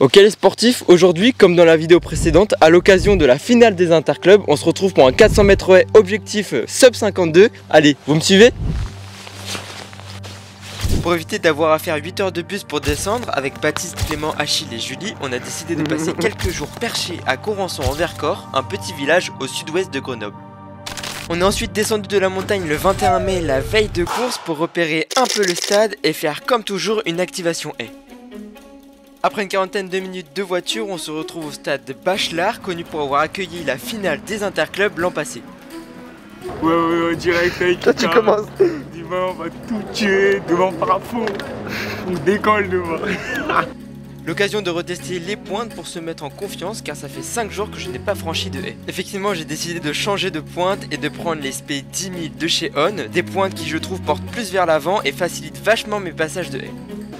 Ok les sportifs, aujourd'hui comme dans la vidéo précédente, à l'occasion de la finale des interclubs, on se retrouve pour un 400 mètres haies objectif sub 52. Allez, vous me suivez? Pour éviter d'avoir à faire 8 heures de bus pour descendre, avec Baptiste, Clément, Achille et Julie, on a décidé de passer quelques jours perchés à Corançon en Vercors, un petit village au sud-ouest de Grenoble. On est ensuite descendu de la montagne le 21 mai, la veille de course, pour repérer un peu le stade et faire comme toujours une activation haie. Après une quarantaine de minutes de voiture, on se retrouve au stade de Bachelard, connu pour avoir accueilli la finale des interclubs l'an passé. Ouais, direct avec toi tu commences. Demain on va tout tuer, demain par fond, on décolle demain. L'occasion de retester les pointes pour se mettre en confiance car ça fait 5 jours que je n'ai pas franchi de haie. Effectivement j'ai décidé de changer de pointe et de prendre les SP 10 000 de chez On, des pointes qui je trouve portent plus vers l'avant et facilitent vachement mes passages de haie.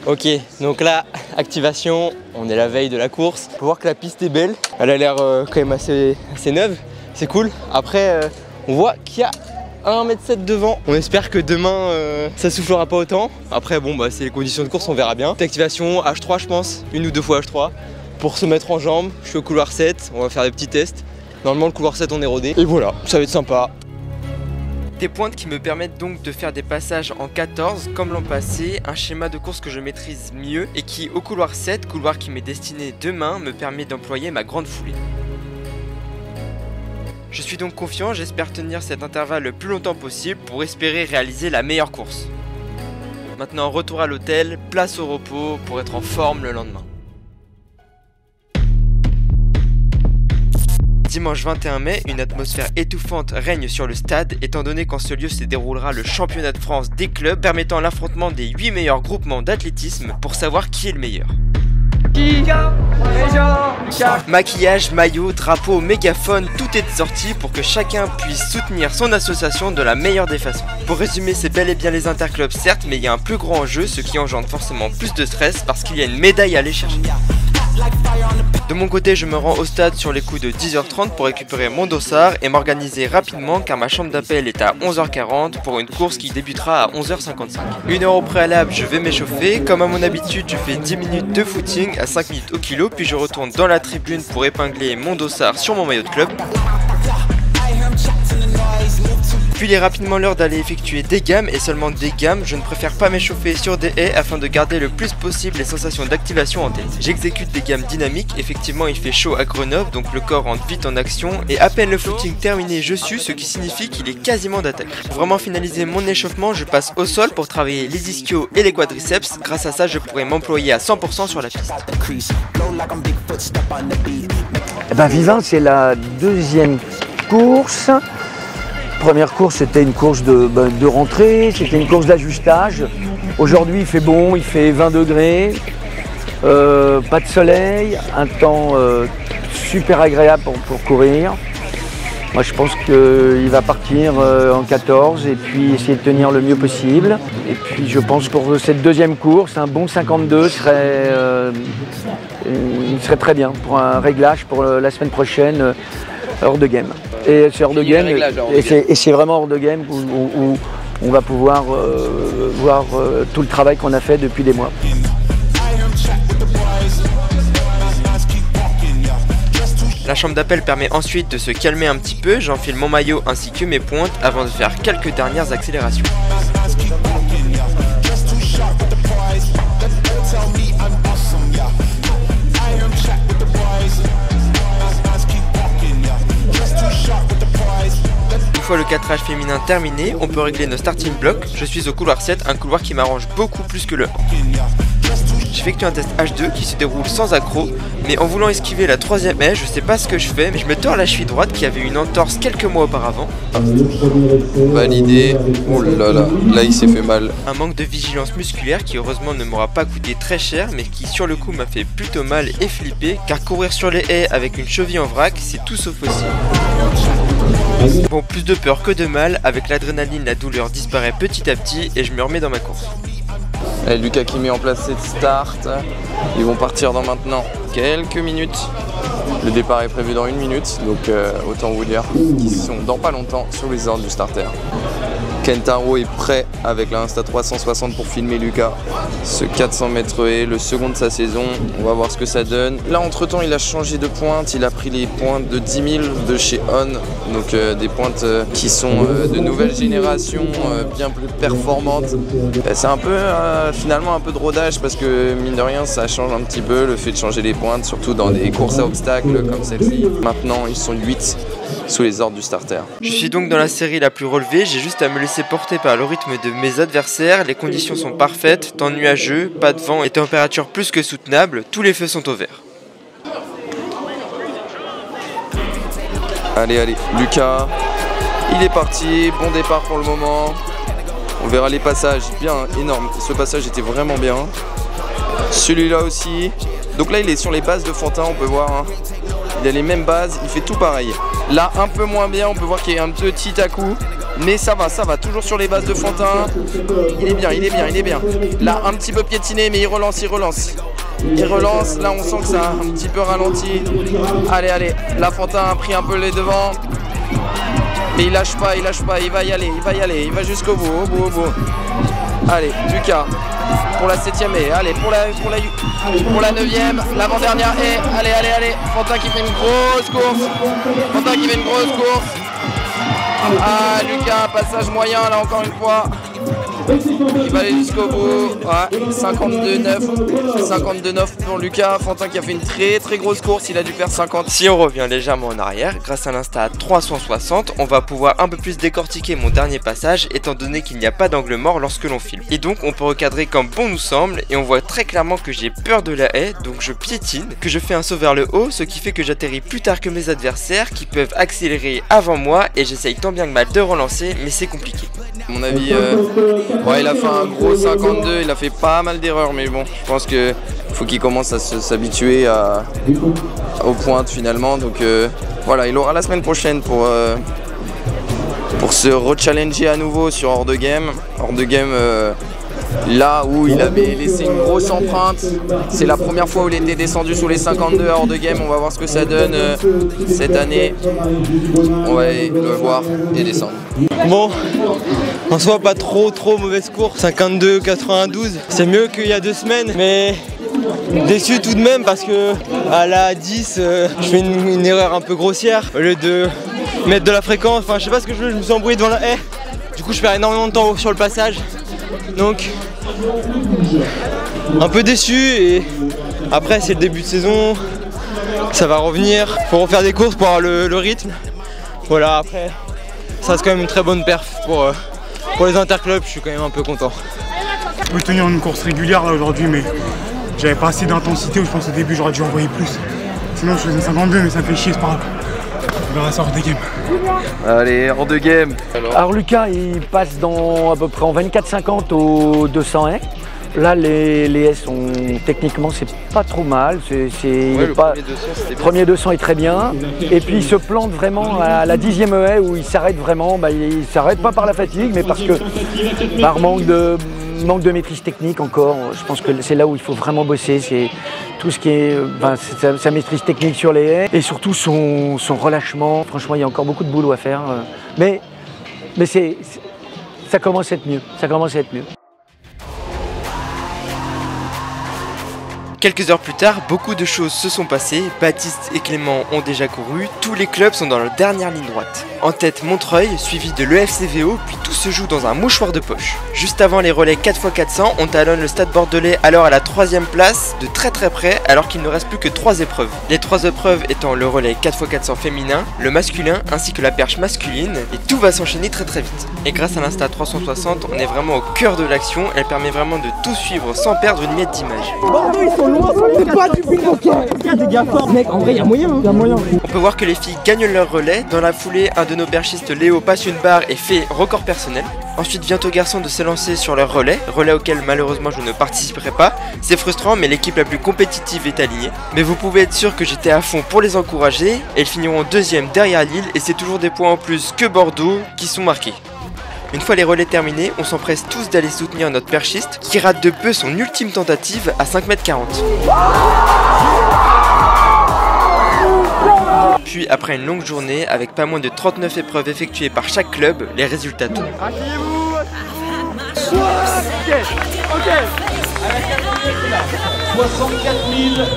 Ok, donc là, activation, on est la veille de la course. Faut voir que la piste est belle, elle a l'air quand même assez neuve, c'est cool. Après, on voit qu'il y a 1,7 m devant. On espère que demain, ça soufflera pas autant. Après, bon, bah c'est les conditions de course, on verra bien. Activation H3, je pense, une ou deux fois H3, pour se mettre en jambes. Je suis au couloir 7, on va faire des petits tests. Normalement, le couloir 7, on est rodé. Et voilà, ça va être sympa. Des pointes qui me permettent donc de faire des passages en 14 comme l'an passé, un schéma de course que je maîtrise mieux et qui au couloir 7, couloir qui m'est destiné demain, me permet d'employer ma grande foulée. Je suis donc confiant, j'espère tenir cet intervalle le plus longtemps possible pour espérer réaliser la meilleure course. Maintenant retour à l'hôtel, place au repos pour être en forme le lendemain. Dimanche 21 mai, une atmosphère étouffante règne sur le stade étant donné qu'en ce lieu se déroulera le championnat de France des clubs permettant l'affrontement des 8 meilleurs groupements d'athlétisme pour savoir qui est le meilleur. Maquillage, maillot, drapeau, mégaphone, tout est sorti pour que chacun puisse soutenir son association de la meilleure des façons. Pour résumer, c'est bel et bien les interclubs certes, mais il y a un plus grand enjeu, ce qui engendre forcément plus de stress parce qu'il y a une médaille à aller chercher. De mon côté, je me rends au stade sur les coups de 10h30 pour récupérer mon dossard et m'organiser rapidement car ma chambre d'appel est à 11h40 pour une course qui débutera à 11h55. Une heure au préalable, je vais m'échauffer. Comme à mon habitude, je fais 10 minutes de footing à 5 minutes au kilo, puis je retourne dans la tribune pour épingler mon dossard sur mon maillot de club. Puis il est rapidement l'heure d'aller effectuer des gammes et seulement des gammes, je ne préfère pas m'échauffer sur des haies afin de garder le plus possible les sensations d'activation en tête. J'exécute des gammes dynamiques, effectivement il fait chaud à Grenoble donc le corps rentre vite en action et à peine le footing terminé je sue, ce qui signifie qu'il est quasiment d'attaque. Pour vraiment finaliser mon échauffement, je passe au sol pour travailler les ischios et les quadriceps, grâce à ça je pourrai m'employer à 100% sur la piste. Vivant c'est la deuxième course. Première course, c'était une course de rentrée, c'était une course d'ajustage. Aujourd'hui, il fait bon, il fait 20 degrés, pas de soleil, un temps super agréable pour courir. Moi, je pense qu'il va partir en 14 et puis essayer de tenir le mieux possible. Et puis, je pense pour cette deuxième course, un bon 52 serait très bien pour un réglage pour la semaine prochaine, hors de game. Et c'est hors de game, et c'est vraiment hors de game où on va pouvoir voir tout le travail qu'on a fait depuis des mois. La chambre d'appel permet ensuite de se calmer un petit peu, j'enfile mon maillot ainsi que mes pointes avant de faire quelques dernières accélérations. Une fois le cadrage féminin terminé, on peut régler nos starting blocks. Je suis au couloir 7, un couloir qui m'arrange beaucoup plus que le 1. J'effectue un test H2 qui se déroule sans accroc, mais en voulant esquiver la 3ème haie, je sais pas ce que je fais, mais je me tords la cheville droite qui avait une entorse quelques mois auparavant. Validé. Oh là là, là il s'est fait mal. Un manque de vigilance musculaire qui heureusement ne m'aura pas coûté très cher, mais qui sur le coup m'a fait plutôt mal et flipper, car courir sur les haies avec une cheville en vrac, c'est tout sauf possible. Bon, plus de peur que de mal, avec l'adrénaline, la douleur disparaît petit à petit et je me remets dans ma course. Et Lucas qui met en place cette start, ils vont partir dans maintenant quelques minutes. Le départ est prévu dans 1 minute, donc autant vous dire qu'ils sont dans pas longtemps sur les ordres du starter. Kentaro est prêt avec la Insta360 pour filmer Lucas. Ce 400 mètres haies, le second de sa saison. On va voir ce que ça donne. Là, entre-temps, il a changé de pointe. Il a pris les pointes de 10 000 de chez On. Donc des pointes qui sont de nouvelle génération, bien plus performantes. C'est un peu, finalement, un peu de rodage parce que, mine de rien, ça change un petit peu le fait de changer les pointes, surtout dans des courses à obstacles comme celle-ci. Maintenant, ils sont 8 sous les ordres du starter. Je suis donc dans la série la plus relevée, j'ai juste à me laisser porter par le rythme de mes adversaires, les conditions sont parfaites, temps nuageux, pas de vent et température plus que soutenable, tous les feux sont au vert. Allez, allez, Lucas, il est parti, bon départ pour le moment. On verra les passages, bien énorme, ce passage était vraiment bien. Celui-là aussi. Donc là il est sur les bases de Fantin, on peut voir. Hein. Il a les mêmes bases, il fait tout pareil. Là un peu moins bien, on peut voir qu'il y a un petit à-coup. Mais ça va, toujours sur les bases de Fantin. Il est bien, il est bien, il est bien. Là un petit peu piétiné, mais il relance. Il relance, là on sent que ça a un petit peu ralenti. Allez, allez, là Fantin a pris un peu les devants. Mais il lâche pas, il va y aller, il va jusqu'au bout, au bout. Allez, Lucas, pour la 7ème haie, allez, pour la 9ème, l'avant-dernière haie, allez, Fantin qui fait une grosse course, Ah, Lucas, passage moyen, là encore une fois. Il va aller jusqu'au bout. Ouais, 52-9 pour Lucas. Fantin qui a fait une très grosse course, il a dû faire 50. Si on revient légèrement en arrière, grâce à l'Insta360, on va pouvoir un peu plus décortiquer mon dernier passage, étant donné qu'il n'y a pas d'angle mort lorsque l'on filme. Et donc on peut recadrer comme bon nous semble, et on voit très clairement que j'ai peur de la haie, donc je piétine, que je fais un saut vers le haut, ce qui fait que j'atterris plus tard que mes adversaires, qui peuvent accélérer avant moi, et j'essaye tant bien que mal de relancer, mais c'est compliqué. À mon avis, ouais, il a fait un gros 52, il a fait pas mal d'erreurs, mais bon, je pense qu'il faut qu'il commence à s'habituer aux pointes finalement. Donc voilà, il aura la semaine prochaine pour se rechallenger à nouveau sur hors de game. Là où il avait laissé une grosse empreinte, c'est la première fois où il était descendu sous les 52 hors de game. On va voir ce que ça donne cette année. On va le voir et descendre. Bon, en soi pas trop mauvaise course, 52, 92, c'est mieux qu'il y a 2 semaines, mais déçu tout de même parce que à la 10, je fais une erreur un peu grossière. Au lieu de mettre de la fréquence, enfin je sais pas ce que je veux, je me suis embrouillé devant la haie. Du coup je perds énormément de temps sur le passage. Donc un peu déçu, et après c'est le début de saison, ça va revenir, faut refaire des courses pour avoir le rythme. Voilà, après ça reste quand même une très bonne perf pour les interclubs, je suis quand même un peu content. Je peux tenir une course régulière là aujourd'hui, mais j'avais pas assez d'intensité, je pense au début j'aurais dû envoyer plus. Sinon je faisais une 52, mais ça me fait chier, c'est pas grave. On verra ça hors de game. Allez, hors de game. Alors Lucas, il passe dans à peu près en 24-50 au 200 haies. Là, les haies sont techniquement, c'est pas trop mal. Le premier 200 est très bien. Et puis il se plante vraiment à la 10e haie où il s'arrête vraiment. Il s'arrête pas par la fatigue, mais parce que par manque de maîtrise technique encore. Je pense que c'est là où il faut vraiment bosser. C'est tout ce qui est sa maîtrise technique sur les haies et surtout son relâchement. Franchement, il y a encore beaucoup de boulot à faire. Mais ça commence à être mieux. Quelques heures plus tard, beaucoup de choses se sont passées, Baptiste et Clément ont déjà couru, tous les clubs sont dans leur dernière ligne droite. En tête Montreuil, suivi de l'EFCVO, puis tout se joue dans un mouchoir de poche. Juste avant les relais 4x400, on talonne le stade bordelais alors à la 3ème place, de très près, alors qu'il ne reste plus que 3 épreuves. Les 3 épreuves étant le relais 4x400 féminin, le masculin ainsi que la perche masculine, et tout va s'enchaîner très vite. Et grâce à l'Insta360, on est vraiment au cœur de l'action, elle permet vraiment de tout suivre sans perdre une miette d'image. Bordeaux, ils sont loin, c'est pas du pinochet. Il y a des gars forts, mec, en vrai, il y a moyen. On peut voir que les filles gagnent leur relais. Dans la foulée, un de nos perchistes, Léo, passe une barre et fait record personnel. Ensuite vient aux garçons de s'élancer sur leur relais auquel malheureusement je ne participerai pas. C'est frustrant, mais l'équipe la plus compétitive est alignée. Mais vous pouvez être sûr que j'étais à fond pour les encourager. Elles finiront 2e derrière Lille et c'est toujours des points en plus que Bordeaux qui sont marqués. Une fois les relais terminés, on s'empresse tous d'aller soutenir notre perchiste qui rate de peu son ultime tentative à 5,40 m. Puis après une longue journée, avec pas moins de 39 épreuves effectuées par chaque club, les résultats tombent. 64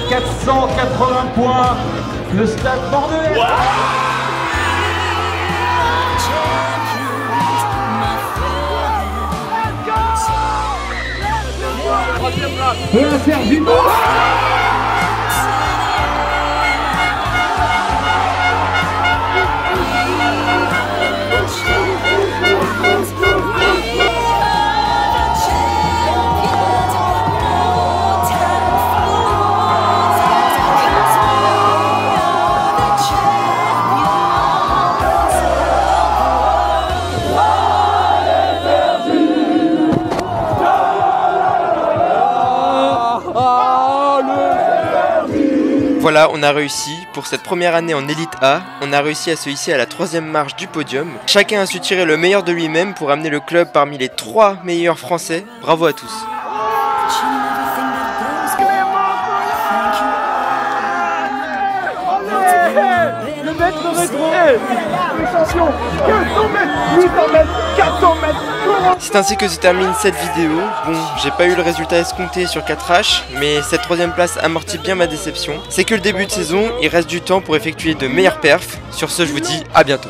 480 points, le stade bordelais. Et un Sergi. Voilà, on a réussi. Pour cette première année en Élite A, on a réussi à se hisser à la 3e marche du podium. Chacun a su tirer le meilleur de lui-même pour amener le club parmi les 3 meilleurs français. Bravo à tous. Le maître rétro. Attention, 400 mètres, 800 mètres, 400 mètres. C'est ainsi que se termine cette vidéo. Bon, j'ai pas eu le résultat escompté sur 4H, mais cette 3e place amortit bien ma déception. C'est que le début de saison, il reste du temps pour effectuer de meilleures perfs. Sur ce, je vous dis à bientôt.